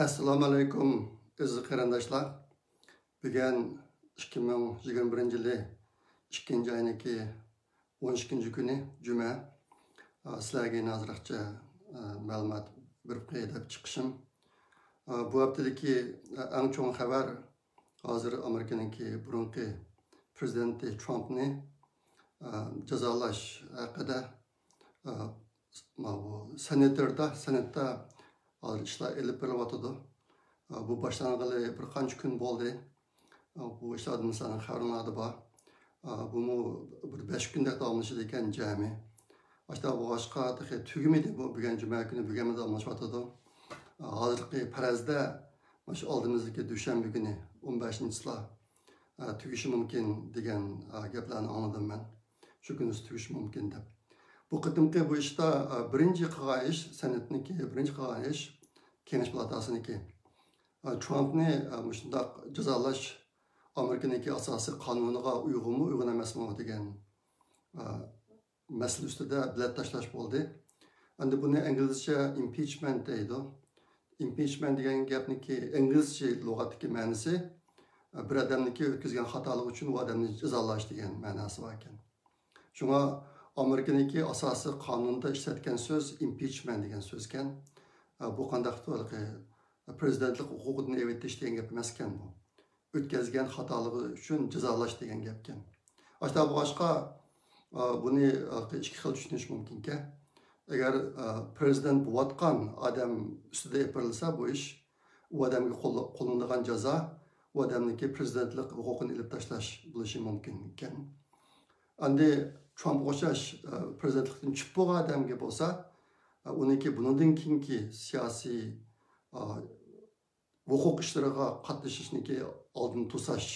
Assalomu alaykum aziz qarindoshlar. Bugun 2021-yili 2 oyniki 12-kuni juma. Sizlarga noziraqcha ma'lumot berib qo'yib chiqishim. Bu haftadagi eng chong xabar hozir Amerikaningki burunqi prezidenti Trumpni jazolash haqida senatda hozir ishlar elib berilyotidi. Bu boshlang'ili bir qancha kun bo'ldi. Bu ishlardan sizlarning xabaringlarda bor. Bu bir 5 kunda davomlashadi ekan jami. Başta bu boshqa tugmadi bu bugun juma kuni bugun davomlashyotidi. Hozirgi parazda mana oldimizdagi dushanba kuni 15-sila tugishi mumkin degan gaplarni angladim men. Shu kuni tugishi mumkin deb. Bu qadimki bu ishda birinchi qilgan ish senatniki, birinchi qilgan ish Kengash palatasiniki. Trumpni shundoq jazolash Amerikaniki asosiy qonuniga uyg'unmi, uyg'un emasmi degan masala ustida bilat tashlash bo'ldi. Endi buni inglizcha impeachment deydi. Impeachment degan gapniki inglizcha lug'atdagi ma'nosi bir odamniki o'tkazgan xatolik uchun u odamni jazolash degan ma'nosi bor ekan. Shunga Amerikaniki asosiy qonunda ishlatgan so'z impeachment degan so'z ekan. Bu qandaq prezidentlik huquqidan evitish degan gap emas ekan bu. O'tkazgan xatoligi uchun jazolash degan gap ekan. Boshqa boshqa buni ikki xil tushunish mumkinki. Agar prezident bo'layotgan odam ustida yapirilsa bu ish u odamga qo'llanilgan jazo u odamniki prezidentlik huquqini ilib tashlash bo'lishi mumkin ekan. Endi Trump o'xshash prezidentlikdan chiqib bo'lgan odamga bo'lsa, uniki bundan keyingi siyosiy huquq ishlariga qatnashishniki oldin to'sash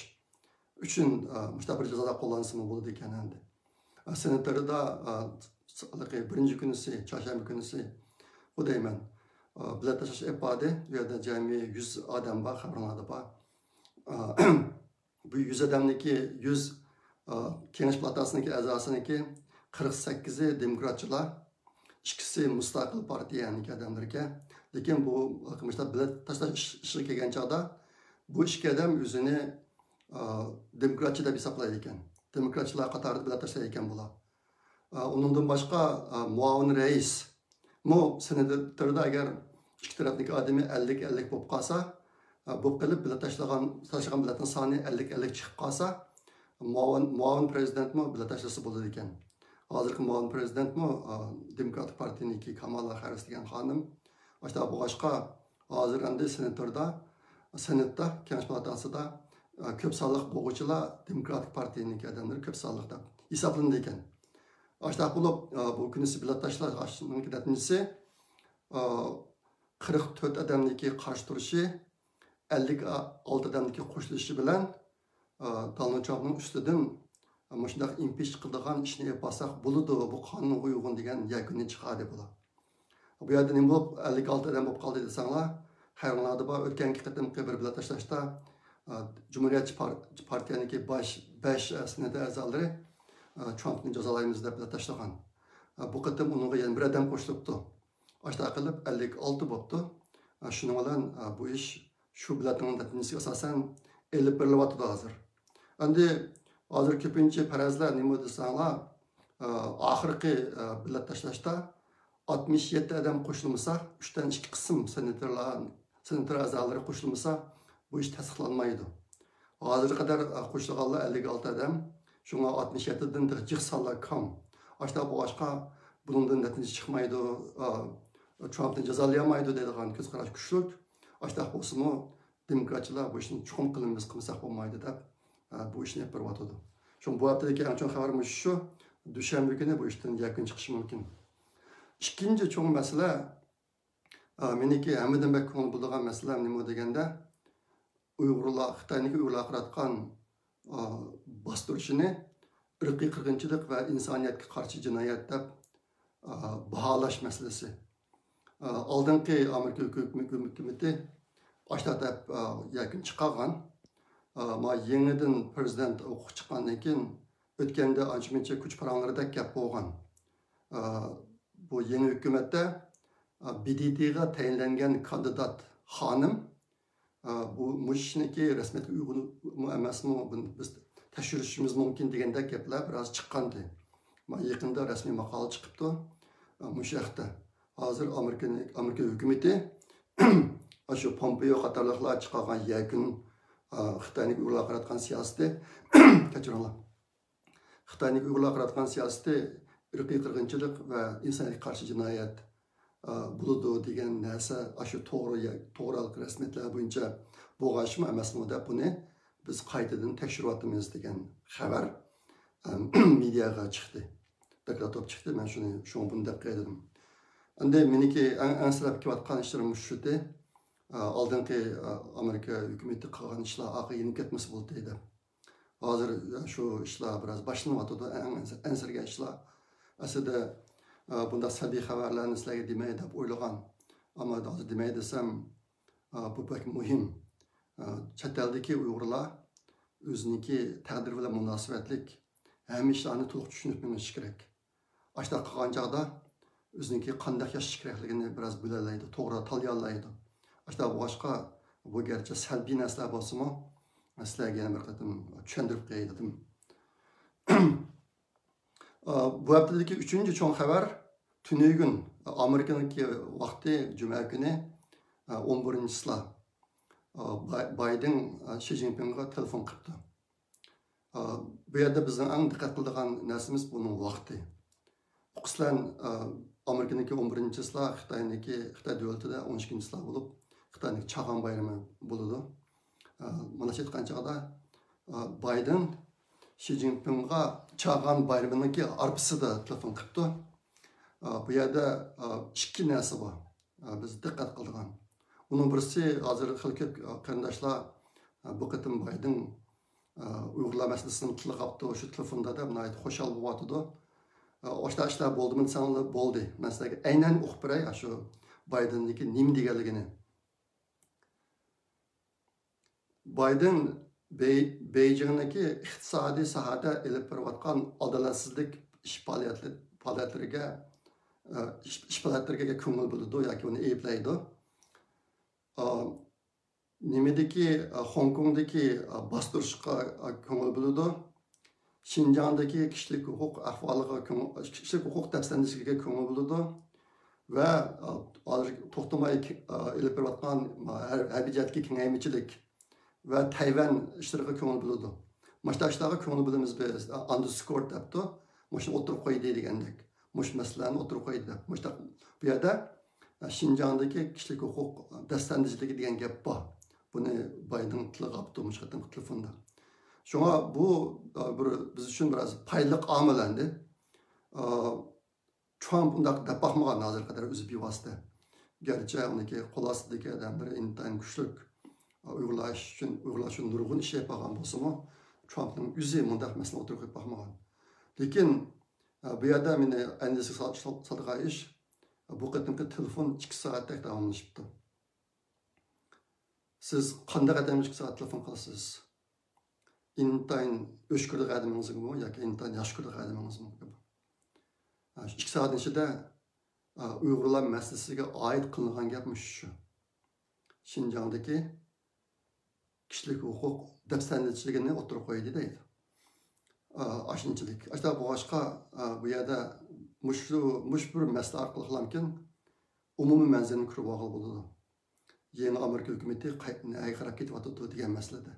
uchun mustabir jazoda qo'llansa bo'ladi ekan endi. Senatlarda birinchi kunisi, chorshanba kunisi bu deyman. Bilat tashlash epadi, bu yerda jami 100 odam bor, xabarlarda bor. Bu 100 odamniki 100 Kengash palatasiniki a'zosiniki 48'i demokratchilar, ikkisi mustaqil partiyaniki odamlar ekan. Lekin bu bilat tashlash ishiga kelgan chog'da bu ikki odam o'zini demokratchi deb hisoblaydi ekan. Demokratchilar qatorida bilat tashlaydi ekan bular. Undan boshqa muavin rais mu senatlarda agar ikki tarafdagi odami 50-50 bo'lib qolsa, bu qilib bilat tashlagan bilatning soni 50-50 chiqib qolsa, muavin prezident mu bilat tashlasa bo'ladi ekan. Hozirgi muavin prezident mu Demokratik partiyaniki Kamala Harris degan xonim. Boshqa hozir endi senatda Kengash palatasida ko'p sonliq bo'g'uvchilar Demokratik partiyaniki odamlar ko'p sonliqda hisoblandi ekan. Bo'lib bu kunisi bilat tashlashning natijasi 44 odamniki qarshi turishi, 56 odamniki qo'shilishi bilan Donald Trumpning ustidan shunday impeach qiladigan ishni yapasak bo'ladi, bu qonunga uyg'un degan yakuni chiqadi bular. Bu yerda nima bo'lib 56 odam bo'lib qoldi desanglar, hayronlarda bor. O'tgangi qatimki bir bilat tashlashda Cumhuriyetçi partiyaniki 5 senat a'zolari Trumpni jazolaymiz deb bilat tashlagan. Bu qatim unga yana bir odam qo'shilibdi. Ashta qilib 56 bo'libdi. Shuning bilan bu ish shu bilatning natijasiga asosan elib berilyapti hozir. Endi hozir ko'pincha parazlar nima desanglar, oxirgi bilat tashlashda 67 odam qo'shilmasa, 3 dan 2 qism senator a'zolari qo'shilmasa, bu ish tasdiqlanmaydi. Hozirga qadar qo'shilganlar 56 odam, shunga 67 dan jiq sonlar kam. Boshqa bundan natija chiqmaydi, Trumpni jazolamaydi deydigan ko'z qarash kuchli. Bo'lsa-mu demokratchilar bu ishni chuqur qilmasak bo'lmaydi deb bu ishni yapib beryotdi. Shu bu haftadagi eng chong xabarimiz shu. Dushanba kuni bu ishdan yakun chiqishi mumkin. Ikkinchi cho'ng masala meniki hammadan bak ko'ngil bo'lgan masala nima deganda Uyg'urlar, Xitoyniki Uyg'urlar qilayotgan bostirishini irqiy qirg'inchilik va insoniyatga qarshi jinoyat deb baholash masalasi. Oldingi Amerika hukumati deb yakun chiqargan. Yangidan prezident o'qib chiqqandan keyin o'tganda ancha-muncha kuch paranglaridek gap bo'lgan. Bu yeni hukumatda BDT'ga tayinlangan kandidat xanım bu işniki resmiyetga uyg'un emasmi, biz tekshirishimiz mumkin degandek gaplar biroz chiqqandi. Yaqinda rasmiy maqola chiqibdi. Bu haqda hozir Amerika hukumati shu Pompeo qatorliqlar chiqargan yakun Xitoyning Uyg'urlarga qaratgan siyosati kechiringlar. Xitoyning Uyg'urlarga qaratgan siyosati irqiy qirg'inchilik va insoniyatga qarshi jinoyat bo'ladi degan narsa shu to'g'ri rasmiyatlar bo'yicha bo'lganmi emasmi deb buni biz qaytadan tekshiryapmiz degan xabar mediaga chiqdi. Deklatop chiqdi. Men shuni bundaq qildim. Endi meniki ansirab kelayotgan ishlarim shuda oldingi Amerika hukumati qilgan ishlar oxirga yenib ketmasa bo'ldi dedi. Hozir shu ishlar biroz boshlanyapti. Ansirgan ishlar aslida bunda salbiy xabarlarni sizlarga demaydi deb o'ylagan. Ammo hozir demay desam bu pek muhim. Chet eldagi Uyg'urlar o'ziniki taqdir bilan munosabatlik hamma ishlarni to'liq tushunib bilishi kerak. Ashta qilgan chog'da o'ziniki qanday yashash kerakligini biroz bilalaydi, to'g'ri tanlayolmaydi. Ashta boshqa bu garchi salbiy narsalar bo'lsa-mu, sizlarga yana bir qatim tushuntirib qo'yay dedim. Bu haftadagi 3-chi cho'ng xabar tunugun Amerikaniki vaqti juma kuni 11-slar Biden Xi Jinpingga telefon qildi. Bu yerda bizning eng diqqat qiladigan narsamiz buning vaqti. Qislan Amerikaniki 11-slar, Xitoy davlatida 12-slar bo'lib, Xitoyning Chag'an bayrami bo'ladi. Mana shu aytganchaqda Biden Xi Jinpingga Chag'an bayramidagi arpsida telefon qildi. Bu yerda ikki narsa bor. Biz diqqat qiladigan. Uning birisi hozir ko'p qarindoshlar bu qatim Biden Uyg'urlar masalasini tilga oldi. Shu telefonda da nihoyat xushal bo'lyapti. O'sha ishlar bo'ldimi desangiz bo'ldi. Men sizlarga aynan o'qib beray shu Bidenniki nima deganligini. Biden Beijingdagi iqtisodiy sohada olib borayotgan adolatsizlik ish faoliyatlariga ko'ngil bo'ladi yoki uni ayblaydi. Nimadagi Hong Kongdagi bostirishga ko'ngil bo'ladi. Xinjiangdagi kishilik huquq ahvoliga, kishilik huquq tafsirlashiga ko'ngil bo'ladi va to'xtamay olib borayotgan harbiy jihatga kengaymichilik ve Tayvan işleriga ko'ngil bo'ladi. Mana ishlarga ko'ngil bo'lamiz biz. Underscore debdi. Mana o'tirib qo'ydi degandek. Mana masalani o'tirib qo'ydi. Mana bu yerda Xinjiangdagi kishilik huquq dastandichligi degan gap bor. Buni Biden tilga olibdi mana telefonda. Shunga bu biz uchun biroz payliq omil endi. Trump undaq deb baxmagan hozir qadar o'zi bevosita. Garchi uniki qo'l ostidagi odamlar intayin kuchli Uyg'urlar uchun nurg'un ish yapgan bo'lsa-mu, Trumpning o'zi mundaq masala o'tirib qo'yib baxmagan. Lekin bu yerda meni andish solgan ish bu qatimki telefon 2 soatdek davomlashibdi. Siz qanday odamga 2 soat telefon qilasiz? Intayin o'shkurdi qadamingizmi yoki intayin yoshkurdi qadamingizmi? 2 soat ichida Uyg'urlar masalasiga oid qilingan gapmi shu. Xinjiangdagi kishilik huquq dafsandichiligini o'tirib qo'ydi deydi. Aşınçılık. Ashta boshqa bu yerda mush bir masala orqali hamkin umumiy manzilni ko'rib olgan bo'ladi. Yeni Amerika hukumati qayerga qarab ketyapti degan masalada.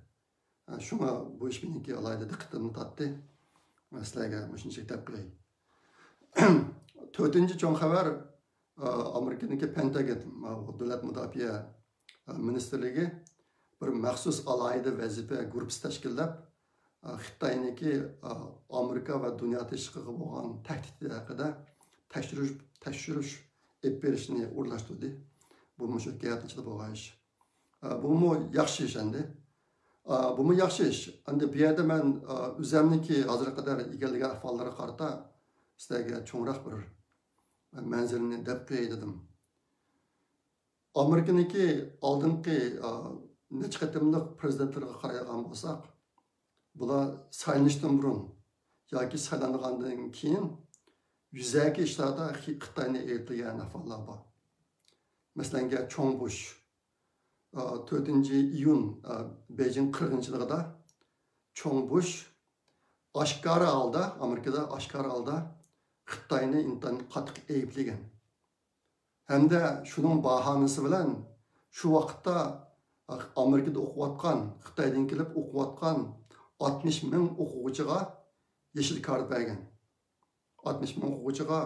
Shunga bu ish meniki alayda diqqatimni tortdi. Sizlarga shuncha gap qilay. 4-chi cho'ng xabar Amerikaniki Pentagon davlat mudofaa ministerligi bir maxsus alayda vazifa guruhi tashkillab Xitoyniki Amerika va dunyo tashqiga bo'lgan tahdid haqida tekshirish olib berishni o'rlashtirdi. Bu shu gapda bo'lgan ish. Bu yaxshi ish endi. Bu yaxshi ish. Endi bu yerda men o'zimniki hozirga qadar egallagan ahvollarga qarata sizlarga cho'ngroq bir manzilni deb qo'yay dedim. Amerikaniki oldingi necha qatimliq prezidentlarga qaragan bo'lsak, bular saylanishdan burun yoki saylangandan keyin yuzaki ishlarda Xitoyni aytilgan ahvollar bor. Masalan, Cho'ng Bush 4-iyun Beijing qirg'inchiligida cho'ng Bush oshkora holda Amerikada oshkora holda Xitoyni intan qattiq ayblagan. Hamda shuning bahonasi bilan shu vaqtda Amerikada o'qiyotgan, Xitoydan kelib o'qiyotgan 60 ming o'quvchiga yeşil kart bergan. 60 ming o'quvchiga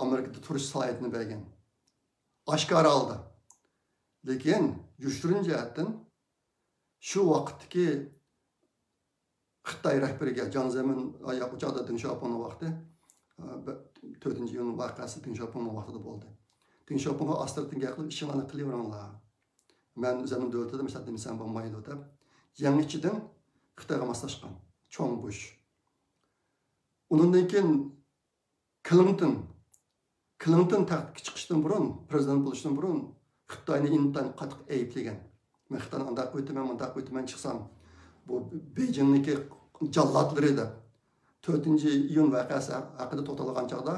Amerikada turish salohiyatini bergan. Oshkora holda. Lekin yushturin jihatdan shu vaqtdagi Xitoy rahbariga Jiang Zemin uchoqda Deng Xiaopingning vaqti 4-iyun voqeasi Deng Xiaopingning vaqtida bo'ldi. Deng Xiaopingga astardan gapirib ishinglarni qilaveringlar. Men o'zimning davlatda misol demasam bo'lmaydi deb yangichidan Xitoyga moslashgan cho'ng Bush. Undan keyin Clinton taxtga chiqishdan burun, prezident bo'lishdan burun Xitoyni intan qattiq ayblagan. Men Xitoyni undaq qo'ytaman chiqsam, bu Beijingniki jallotlari deb 4-iyun voqeasi haqida to'xtalgan chog'da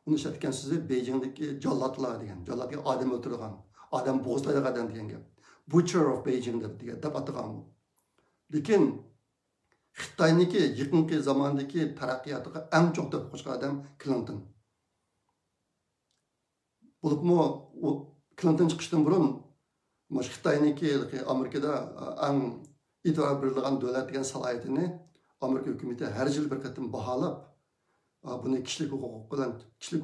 uni ishlatgan so'zi Beijingdagi jallotlar degan. Jallotga odam o'ldirgan, odam bo'g'izlaydigan odam degan gap. Butcher of Beijing deb atagan bu. Lekin Xitoyniki yaqinqi zamondagi taraqqiyotiga eng cho'ng to'p qo'shgan odam Clinton. Bo'libmi Clinton chiqishdan burun Xitoyniki Amerikada eng e'tibor berilgan davlat degan salohiyatini Amerika hukumati har yil bir qatim baholab, buni kishilik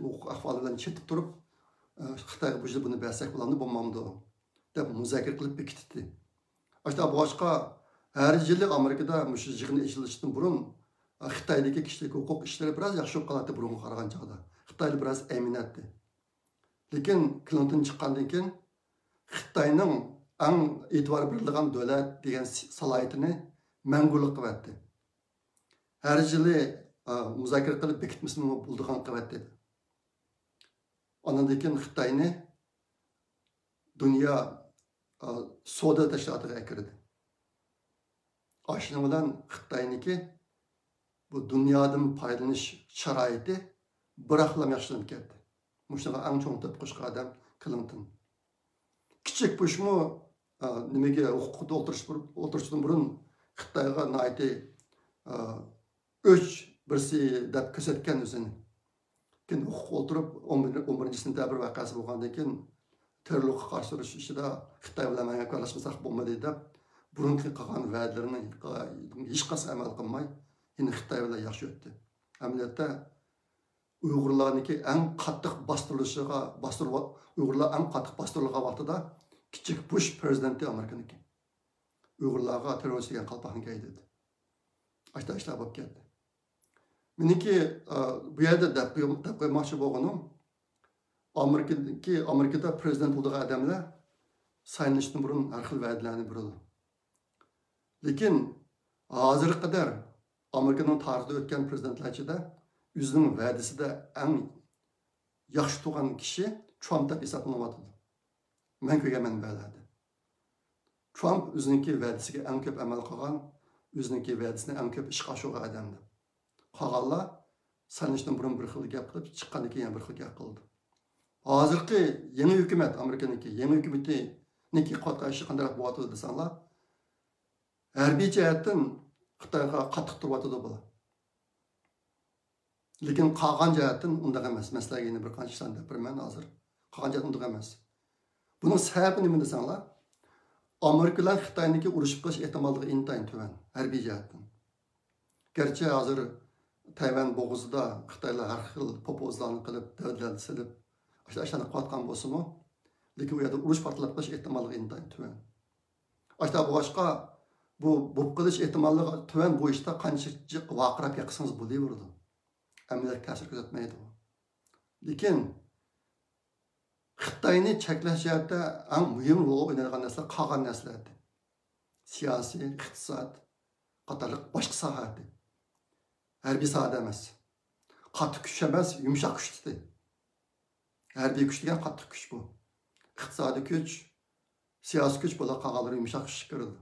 huquq ahvoli bilan chetib turib, Xitoyga bu yil buni bersak bo'ladi, bo'lmamdi deb muzokara qilib bekitdi. Ashta boshqa har yili Amerikada shu yig'in echilishidan burun Xitoydagi kishilik huquq ishlari biroz yaxshi bo'lib qoladi burunga qaragan chog'da. Xitoy biroz aminatdi. Lekin Clinton chiqqandan keyin Xitoyning eng e'tibor berilgan davlat degan salohiyatini mangulik qilyapti. Her yili muzokara qilib bekitmasini bo'ldigan qilyapti dedi. Ondan keyin Xitoyni dunyo savdo tashkilotiga kirdi. Shuning bilan Xitoyniki bu dunyodan foydalanish sharoiti biroqlam yaxshilanib ketdi. Mushunga eng cho'ng to'p qo'shgan odam Clinton. Kichik Bushmi nimaga huquqda o'tirishdan burun Xitoyga noiti birisi deb ko'rsatgan o'zini. Keyin huquq o'tirib 11-sentabr voqeasi bo'lgandan keyin terrorga qarshi turish ishida Xitoy bilan hamkorlashmasak bo'lmaydi deb burungi qilgan va'dalarini hech qanday amal qilmay, endi Xitoy bilan yaxshi o'tdi. Amaliyotda Uyg'urlarniki eng qattiq Uyg'urlar eng qattiq bostirilgan vaqtida kichik Bush prezidenti Amerikaniki. Uyg'urlarga terrorist degan qalpoqni kiydi. Ashta bo'lib ketdi. Meniki bu yerda deb qo'ymoqchi bo'lganim, Amerikada prezident bo'lgan odamlar saylanishdan burun har xil va'dalarni beradi. Lekin hozirga qadar Amerikaning tarixida o'tgan prezidentlar ichida o'zining va'dasida eng yaxshi turgan kishi Trump deb hisoblanyapti. Men ko'rganman va'dani. Trump o'ziniki va'dasiga eng ko'p amal qilgan, o'ziniki va'dasini eng ko'p ishga oshirgan odamdir. Qolganlar saylanishdan burun bir xil gap qilib, chiqqandan keyin bir xil gap qildi. Hozirgi yangi hukumat, Amerikaniki yangi hukumatniki qatnashishi qanday bo'lyapti desanglar, harbiy jihatdan Xitoyga qattiq turyapti bular. Lekin qolgan jihatdan unday emas. Masalan, yana bir qancha ishlarni gapiraman hozir. Qolgan jihat unday emas. Buning sababi nima desanglar, Amerikalar Xitoyniki urushib qilish ehtimolligi intayin tuvan harbiy jihatdan. Gerçi hozir Tayvan bo'g'izida Xitoylar har xil popozlarni qilib, davlatlarni silib, ashtalarni qotgan bo'lsa-mu, lekin u yerda urush portlab qilish ehtimolligi intayin tuvan. Ashta boshqa bu qilish ehtimolligi tuvan bu ishda qancha vaqirab yiqsangiz bo'laveradi. Amaliyot ta'sir ko'rsatmaydi. Lekin Xitoyni cheklash jihatda eng muhim rol o'ynaydigan narsa qolgan narsalardir. Siyosiy, iqtisod, qatorliq boshqa sohalardir. Harbiy sohada emas. Qattiq kuch emas, yumshoq kuchdir. Harbiy kuch degan qattiq kuch bu. Iqtisodiy kuch, siyosiy kuch bo'la qolganlari yumshoq kuch kiradi.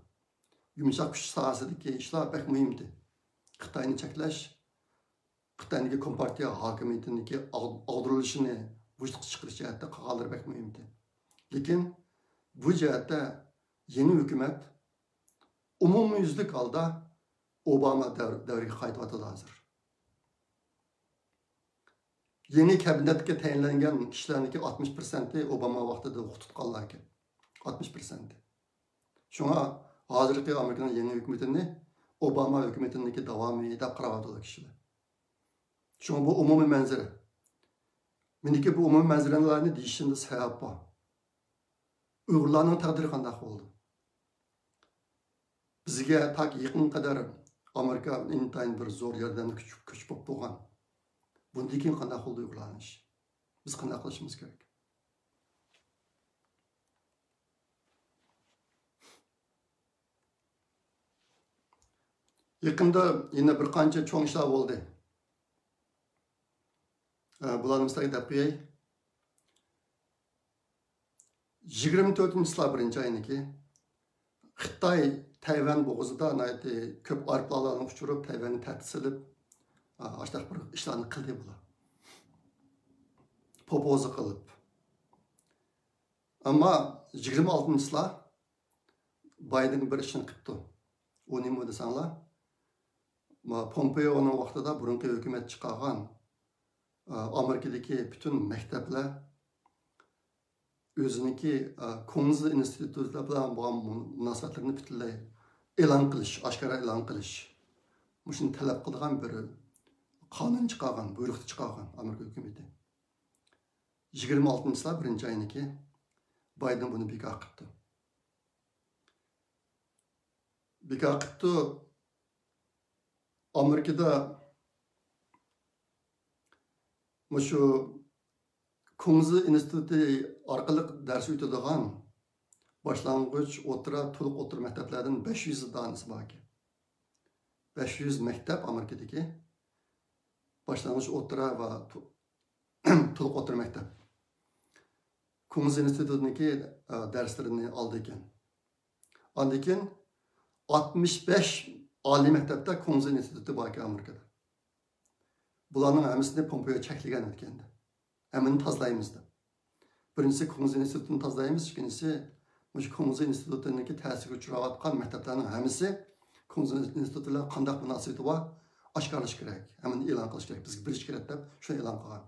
Yumshoq kuch sohasidagi ishlar pek muhimdir. Xitoyni cheklash, Xitoyniki kompartiya hokimiyatiniki ag'darilishini vujudga chiqarish jihatda qolganlari pek muhimdir. Lekin bu jihatda yeni hükümet umumyüzlük halda Obama devriga qaytyapti hozir. Yeni kabinetga tayinlangan kishilarniki 60% Obama vaqtida tutqanlar ekan. 60%. Shunga hozirgi Amerikaning yangi hukumatini Obama hukumatiniki davomi deb qarayotdi kishilar. Shunga bu umumiy manzara. Meniki bu umumiy manzaralarni deyishimda sabab bor. Uyg'urlarning taqdiri qanday bo'ldi? Bizga tak yaqin qadar Amerika intayin bir zo'r yordam kuch bo'lib turgan. Bundan keyin qanday bo'ldi Uyg'urlarning ishi? Biz qanday qilishimiz kerak? Yaqinda yana bir qancha cho'ng ishlar bo'ldi. Bularni misol deb qo'yay. 24-yillar birinchi ayniki Xitoy Tayvan bo'g'izida ko'p aeroplanlarni uchirib, Tayvanni tartib silib, ashtax bir ishlarni qildi bular. Popoza qilib. Ammo 26-yillar Biden bir ishni qildi. U nima desanglar? Pompeo'ning vaqtida burungi hukumat chiqargan Amerikadagi butun maktablar o'ziniki Kunzi institutlar bilan bo'lgan munosabatlarni butunlay e'lon qilish, oshkora e'lon qilish. Shuni talab qilgan bir qonun chiqargan, buyruq chiqargan Amerika hukumati. 26-yillar birinchi ayniki Biden buni bekor qildi. Bekor qildi. Amerikada shu Kunzi instituti orqali dars o'tadigan boshlang'ich, o'rta, to'liq o'rta maktablardan 500 danasi bor ekan. 500 maktab Amerikadagi boshlang'ich, o'rta va to'liq o'rta maktab. Kunzi institutiniki darslarini oldi ekan. Ondan keyin 65 oliy maktabda Kunzi instituti bor ekan Amerikada. Bularning hammasini Pompeo cheklagan etkandi. Hemen tozlaymiz da. Birincisi Kunzi institutini tozlaymiz, ikkinchisi shu Kunzi institutiniki ta'sirga uchrayotgan maktablarning hammasi Kunzi institutilar qanday munosabati bor oshkorlash kerak. Hemen e'lon qilish kerak. Bizga bilish kerak deb shuni e'lon qilgan.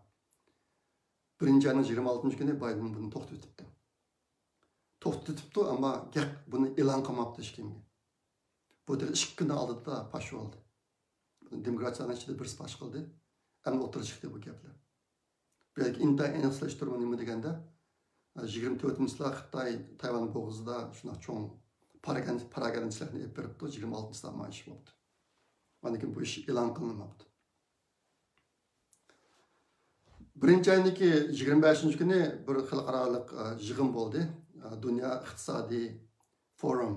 Birinchi ayning 26-kuni Biden buni to'xtatibdi. To'xtatibdi, ammo buni e'lon qilmabdi hech kimga. Bu da 2 kun oldida pash oldu. Demokratlarning ichida bir pash qildi. Endi o'tirib chiqdi bu gaplar. Belki intay aniqlashtirma nima deganda 24-yillar Xitoy Tayvan bo'g'izida shunaqa cho'ng paraganchilarni olib beribdi, 26-yillar mana ish bo'ldi. Mana lekin bu ish e'lon qilinmabdi. Birinchi ayniki 25-kuni bir xalqaro yig'in bo'ldi. Dunyo iqtisodiy forum,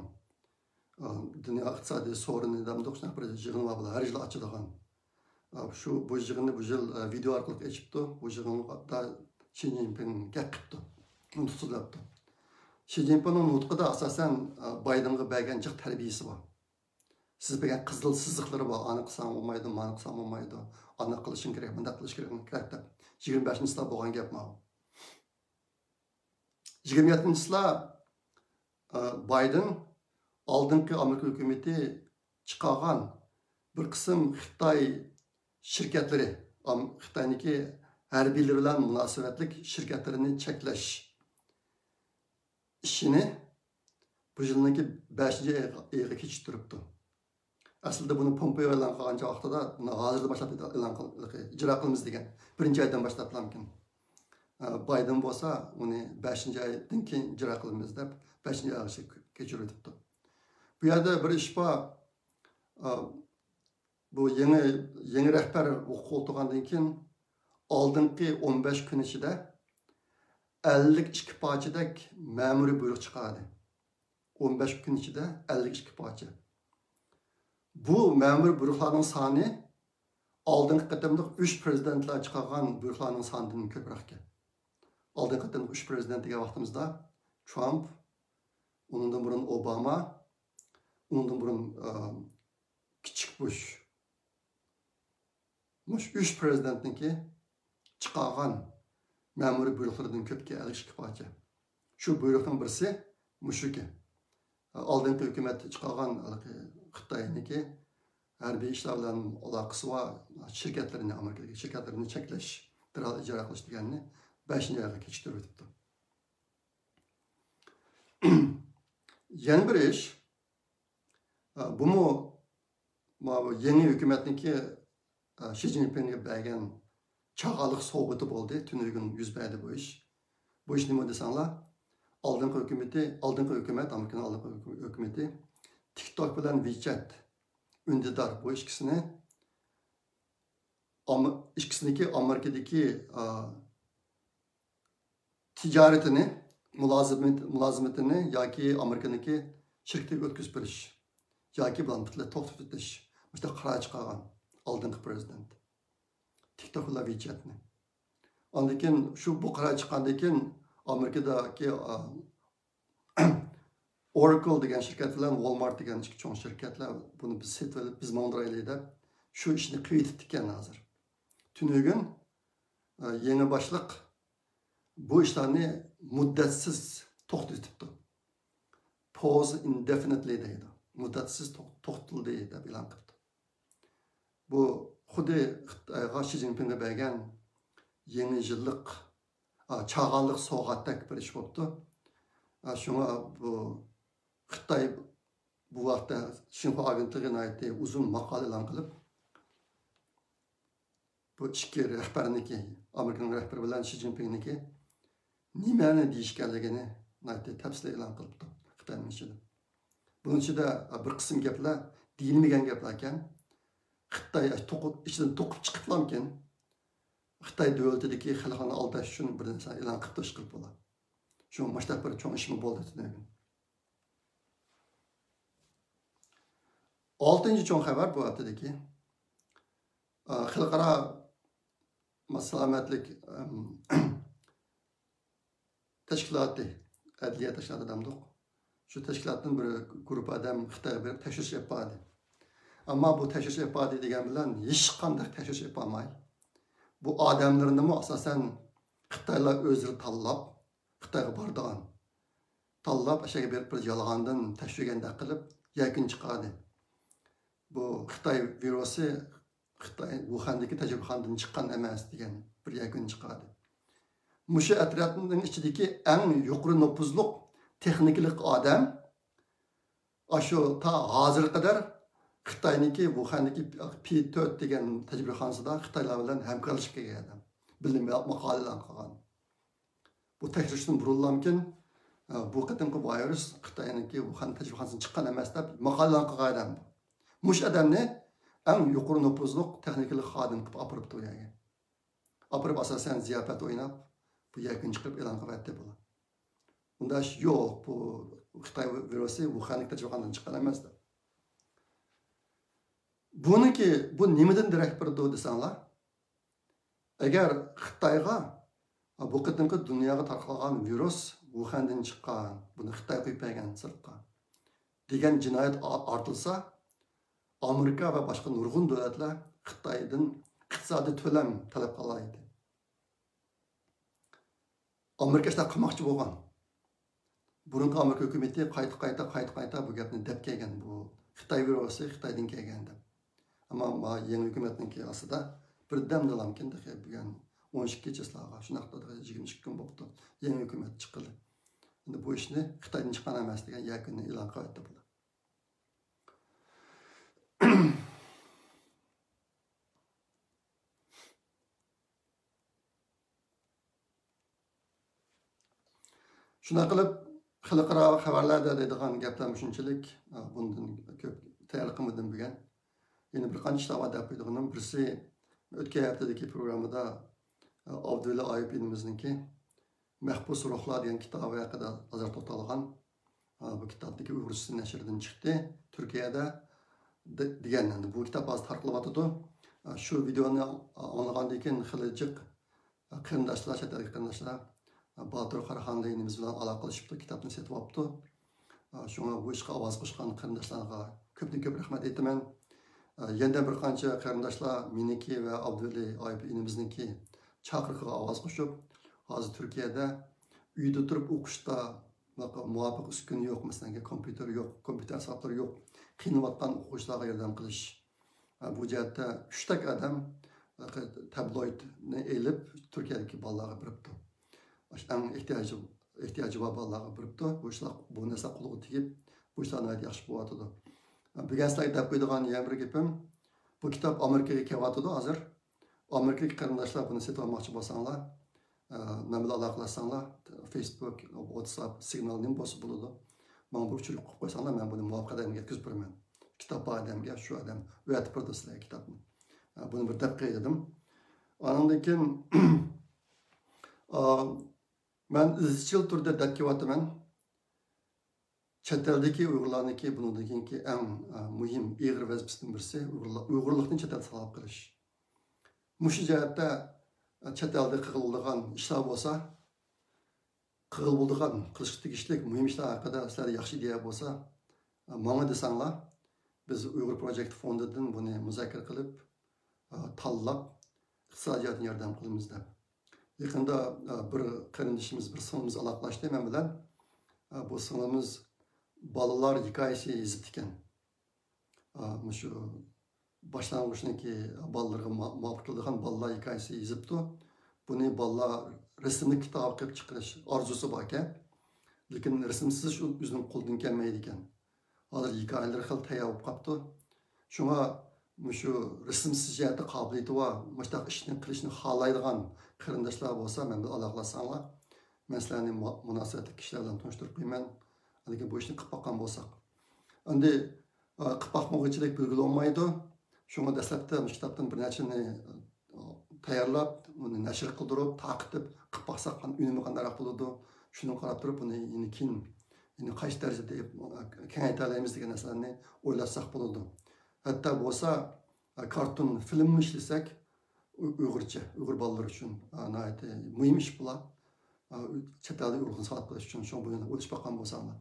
Dunyo iqtisodiy soruni demoqchi shunaqa bir yig'in var bular, har yil ochiladigan. Bu yig'inni bu yil video orqali ochibdi. Bu yig'inda Xi Jinping gap qildi. Uni so'zlabdi. Xi Jinpingning nutqida asosan Bidenga bergan jiq tarbiyasi bor. Siz bergan qizil siziqlari bor. Ani qilsam bo'lmaydi, mani qilsam bo'lmaydi. Ani qilishing kerak, bunday qilish kerak deb. 25-yilda bo'lgan gap ma'lum. 27-yilda Biden oldingi Amerika hukumati chiqargan bir qism Xitoy şirketleri, Xitoyniki harbiylar bilan munosabatlik shirkatlarini cheklash ishini bu yilniki 5-oyga kechiktiribdi. Aslida buni Pompeo e'lon qilgan vaqtida hozirda boshlab ijro qilamiz degan. 1-oydan boshlab mumkin. Biden bo'lsa uni 5-oydan keyin ijro qilamiz deb 5-oyga kechiribdi. Bu yerda bir ish bor. Bu yeni rehber qo'ltigandan keyin oldingi 15 kun ichida 52 parchadek ma'muriy buyruq chiqardi. 15 kun ichida 52 parcha. Bu ma'muriy buyruqlarning soni oldingi qatamda 3 prezidentlar chiqargan buyruqlarning sonidan ko'proq ekan. Oldingi qatamda 3 prezident degan vaqtimizda Trump, undan burun Obama, undan burun kichik Bush. Mush 3 prezidentniki chiqargan ma'muriy buyruqlardan ko'pga 52 parcha. Shu buyruqning birisi mushuki. Aldınki hükümet çıkargan Xitay'niki harbiy ishlar bilan aloqasi bor shirkatlarni Amerikadagi shirkatlarni cheklash, dirhol ijro qilish deganini 5-oyga kechiktirib o'tibdi. Yana bir ish, bu yeni hükümetniki Xi Jinping'e bergan çağalık soğutu oldu. Tünürgün yüz berdi bu iş. Bu iş nima desanlar? Aldınki hükümet, Amerika'nın aldınki hükümeti TikTok bilan WeChat ündidar bu ikkisiniki Amerika'daki ticaretini, mülazimetini yoki Amerika'niki şirketga o'tkazib berish yoki bilan butunlay to'xtatib o'tish. İşte qaror chiqargan aldınki prezident. TikTok bilan WeChat'ni. Ondan keyin bu qaror chiqqandan keyin Amerika'daki Oracle degan şirket bilan Walmart degan ikki cho'ng shirkatlar buni biz setib biz mondiraylik deb shu ishni qilib ekan hozir. Tünügün yeni başlık bu işlerini muddatsiz to'xtatibdi. Pause indefinitely deydi. Muddatsiz to'xtatildi deb e'lon qildi. Bu xuddi Xitoyga Xi Jinpingga bergan yangi yillik çağanlık sovg'atdak bir ish bo'libdi. Shunga bu Xitoy bu vaqtda Xinhua agentligiga aytdi uzun maqola e'lon qilib bu ikki rahbarniki Amerika'nın rahbari bilan Xi Jinping'niki nimani deyishganligini tafsil e'lon qilibdi Xitoyning ichida. Bunun ichida bir qism gaplar deyilmagan gaplar ekan. Xitoy ichidan to'qib chiqiblamkin Xitoy davlatidagi xalqni aldash uchun bir narsa e'lon qilib bo'ladi. Shu mashtaq bir cho'ng ishmi bo'ldi dedim. 6-cı cho'ng xabar bu haftadagi xalqaro salomatlik tashkiloti, adliya tashkiloti demdik. Shu tashkilotning bir guruh odam Xitoyga berib tekshirish yapadi. Ammo bu tekshirish yapadi degan bilan hech qanday tekshirish yapolmay. Bu odamlarni asosan Xitoylar o'zlari tanlab, Xitoyga bordigan. Tanlab o'shaga berib bir yolg'ondan tekshirganda qilib yakun chiqadi. Bu Xitoy virusi Xitoy Wuhandagi tajribaxonadan chiqqan emas degan bir yakun chiqadi. Mushu atrofning ichidagi eng yuqori nüfuzli texniklik odam ashu ta hozir qadar Xitoyniki Wuhandagi P4 degan tajribaxonasida Xitoylar bilan hamkorlashib kelgan odam. Bilim maqolalar qilgan. Bu tekshirishdan burunlamkin bu qatimki virus Xitoyniki Wuhan tajribaxonasidan chiqqan emas deb maqolalar qilgan odam. Mush odamni eng yuqori nüfuzli texniklik xodim qilib opiribdi u yerga. Opirib asosan ziyofat o'ynab bu yakun chiqib e'lon qilyapti bular. Unda yo'q, bu Xitoy virusi Wuhanlik tajribaxonadan chiqqan emas deb. Buniki bu nimadan darak berdi desanglar? Agar Xitoyga bu qatimki dunyoga tarqalgan virus Wuhandan chiqqan, buni Xitoy qo'yib bergan sirtqa degan jinoyat ortilsa, Amerika ve başka nurgun devletler Xitoydan iqtisodiy to'lam talab qilaydi. Amerika işte qilmoqchi bo'lgan. Burungi Amerika hukumati qayta bu gapni deb kelgan. Bu Xitoy virusi Xitoydan kelgan deb. Ammo yangi hukumatning aslida bir damdalamkin deb bugun 12 kechasiga shunaqda 22 kun bo'ldi. Yangi hukumat chiqdi. Endi bu ishni Xitoydan chiqqan emas degan yakunni e'lon qildi bular. Shuna qilib xalqaro xabarlarda deydigan gaplar shunchalik bundan ko'p tayyor qilmadim bugun. Yana bir qancha ishlar deb qo'ydiganim birisi o'tgan haftadagi programmada Abdulla Ayubimizningki Mahbus ruhlar degan kitobi haqida hozir to'xtalgan. Bu kitobdagi Uyg'urcha nashrdan chiqdi Turkiyada degandan. Bu kitob hozir tarqalyapti. Shu videoni anlagandan keyin xilijiq qarindoshlar, chet ellik qarindoshlar Batur Qaraxonligimiz bilan aloqa qilishibdi, kitobni setib olibdi. Shunga bu ishga ovoz qo'shgan qarindoshlarga ko'p rahmat aytaman. Yana bir qancha qarindoshlar meniki va Abdulla muvafiq uskuni yo'q, masalan, kompyuter yo'q, kompyuter asboblari yo'q, qiynayotgan o'quvchilarga yordam qilish. Bu jihatda 3 tak odam tabloidni elib Turkiyadagi bolalarga beribdi. Eng ehtiyoji bor bolalarga beribdi. Bu narsa qo'lga tegib, bu ishlar yaxshi bo'lyotdi. Bugun sizlarga deb qo'yadigan yana bir gapim, bu kitob Amerikaga kelyotdi hozir. Amerikalik qarindoshlar buni sotib olmoqchi bo'lsanglar, men bilan aloqalashsanglar, Facebook, WhatsApp signalim bo'lsa bo'ladi. Men bu uchun qo'yib qo'ysanglar, men buni muvaffaq odamga yetkazib beraman. Kitob odamga, shu odam o'yatib berdi sizlarga kitobni. Buni bir deb qo'ydim. Ondan keyin men izchil turda deb kelyapman. Chet eldagi Uyg'urlarniki bundan keyingi eng muhim ig'ir vazifasidan birisi Uyg'urlikni chet elga salib qilish. Mushu jihatda chet elda qiladigan ishlar bo'lsa, qiladigan qilish tegishlik muhim ishlar haqida sizlarga yaxshi ideya bo'lsa, menga desanglar, biz Uyg'ur Project fondidan buni muzokara qilib, tanlab iqtisodiyotga yordam qilamiz deb. Yaqinda bir qarindoshimiz, bir singlimiz aloqalashdi men bilan. Bu singlimiz balalar hikoyasi yozib ekan. Shu boshlang'ichniki bolalarga muvofiq keladigan bolalar hikoyasi yozibdi. Buni bolalar rasmli kitob qilib chiqarish orzusi bor ekan. Lekin rasmsiz o'zining qo'ldan kelmaydi ekan. Hozir hikoyalar xil tayyor bo'lib qolibdi. Shunga shu rasmsiz jihatda qobiliyati va mushtaq ishni qilishni xohlaydigan qarindoshlar bo'lsa, men bilan aloqalashsanglar, men sizlarni munosabatli kishilar bilan tanishtirib qo'yaman. Lekin bu ishni qilib boqqan bo'lsak. Endi qilib boqmoqchilik belgilanmaydi. Shunga dastlabda kitobdan bir narsani tayyorlab, uni nashr qildirib, taqib qilib boqsak, unumi qanday bo'ladi? Shuni qarab turib, uni keyin qaysi darajada kengaytira olamiz degan narsalarni o'ylashsak bo'ladi. Hatto bo'lsa, kartun film ishlasak, Uyg'urcha, Uyg'ur bolalar uchun muhim ish bo'lar. Chet elda Uyg'urni salib qilish uchun shu buni o'ylab boqqan bo'lsanglar.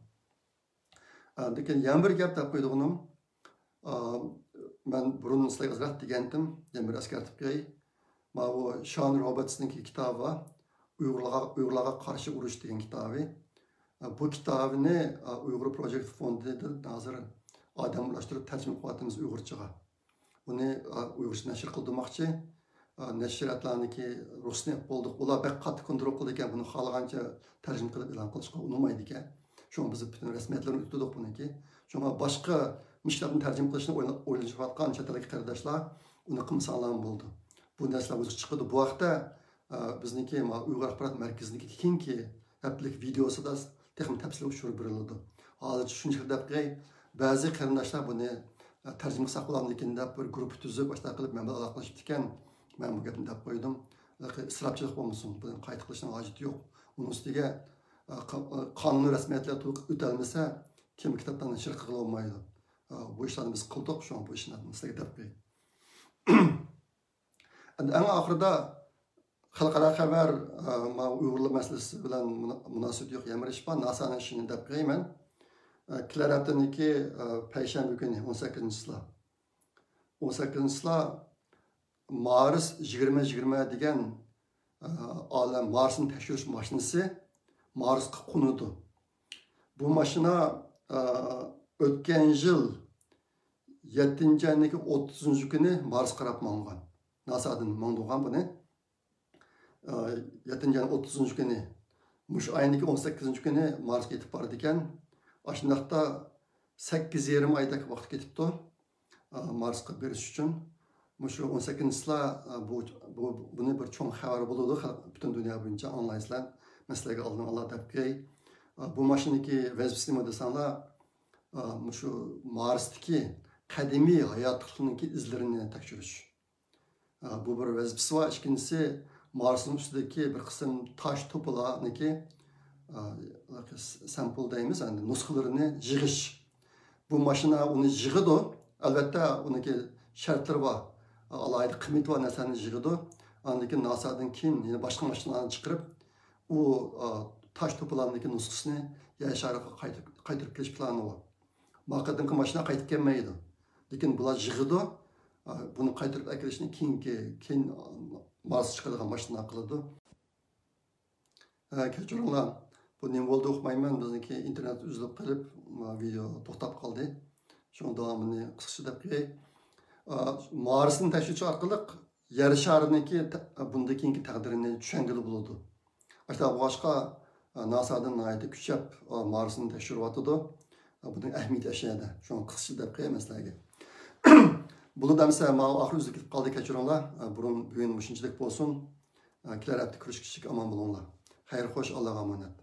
Lekin yana bir gap deb qo'ydim. Men burun sizlarga azroq degandim, yana bir eskartib qo'yay. Mana bu Sean Robertsning kitobi Uyg'urlarga qarshi urush degan kitobi. Bu kitobni Uyg'ur Project fondidan hozir odamlashtirib tarjima qilyapmiz Uyg'urchaga. Buni Uyg'urcha nashr qildirmoqchi. Nashriyatlarniki rusni bo'ldik. Ular bek qattiq kontrol qildi ekan, buni xohlagancha tarjima qilib e'lon qilishga unamaydi ekan. Shunga biz butun rasmiyatlarni o'tdik buniki. Shunga boshqa ishlarni tarjima qilishni o'ylashayotgan chet ellik qarindoshlar uni qilsanglar bo'ldi. Bu narsalar o'zi chiqadi. Bu vaqtda bizniki Uyg'ur axborot markaziniki keyingi haftalik videosida texnik tafsil tushirib beriladi. Hozir shuncha deb qo'y, ba'zi qarindoshlar buni tarjima qilsa bo'larmikin deb bir guruh tuzib boshqa qilib men bilan aloqalashib ekan. Men bu gapni deb qo'ydim. Isrofchilik bo'lmasin, buni qayta qilishning hojati yo'q. Uning ustiga qonuniy rasmiyatlar o'talmasa, kim kitobdan nashr qila olmaydi. Bu ishlarni biz qildik, shu bu ishni sizlarga deb qo'y. Endi eng oxirida xalqaro xabar Uyg'urlar masalasi bilan munosabat yo'q yamirish bor, NASAning ishini deb qo'yman. Kelar haftaniki payshanba kuni 18-slar. 18-slar Mars 2020 degan olam Marsni tekshirish mashinasi Marsga qo'nadi. Bu mashina o'tgan yil 7-oyning 30-kuni Mars qarab mangan. NASAdan mangdigan buni. 7-oyning 30-kuni, mush ayning 18-kuni Marsga yetib bordi ekan. Ashundaqda 8,5 oydak vaqt ketibdi Marsga berish uchun. Mushu 18-slar buni bir cho'ng xabar bo'ladi, butun dunyo bo'yicha onlaynlar masalaga oldin Allah deb qo'y. Bu mashinaki vazifasi desanglar, mushu Marsdagi qadimiy hayotlikning izlarini tekshirish. Bu bir vazifasi va ikkinchisi Marsning ustidagi bir qism tosh to'plarniki sample deymiz, endi nusxalarini yig'ish. Bu mashina uni yig'idi, albatta uniki shartlari bor. Alayda qiymati va narsalarni yig'idi. Undan keyin NASAdan keyin yana boshqa mashinalarni chiqarib, u tosh to'plarniki nusxasini yer shariga qaytarib kelish plani bor. Maqsadinki mashina qaytib kelmaydi. Lekin bular yig'idi, buni qaytarib kelishni keyin Mars chiqadigan mashina qiladi. Kechiringlar. Bu nima bo'ldi uqmayman, bizniki internet uzilib qolib, video to'xtab qoldi. Şunun davamını qısqacha deb qo'yay. Marsni tashuvchi orqali yer shariniki bundan keyingi taqdirini tushungili bo'ladi. Ashta boshqa NASA'dan nihoyatda kuchab Marsni tekshiryotidi. Buning ahamiyati ashada. Shuni qisqacha deb qo'yay sizlarga. Bunu demsə, axır üzlük ketib qaldı, keçirinlər. Burun, bugün müşünçilik bolsun. Kilər hafta görüşküçük aman bulunlar. Xeyir, xoş, Allah'a emanet.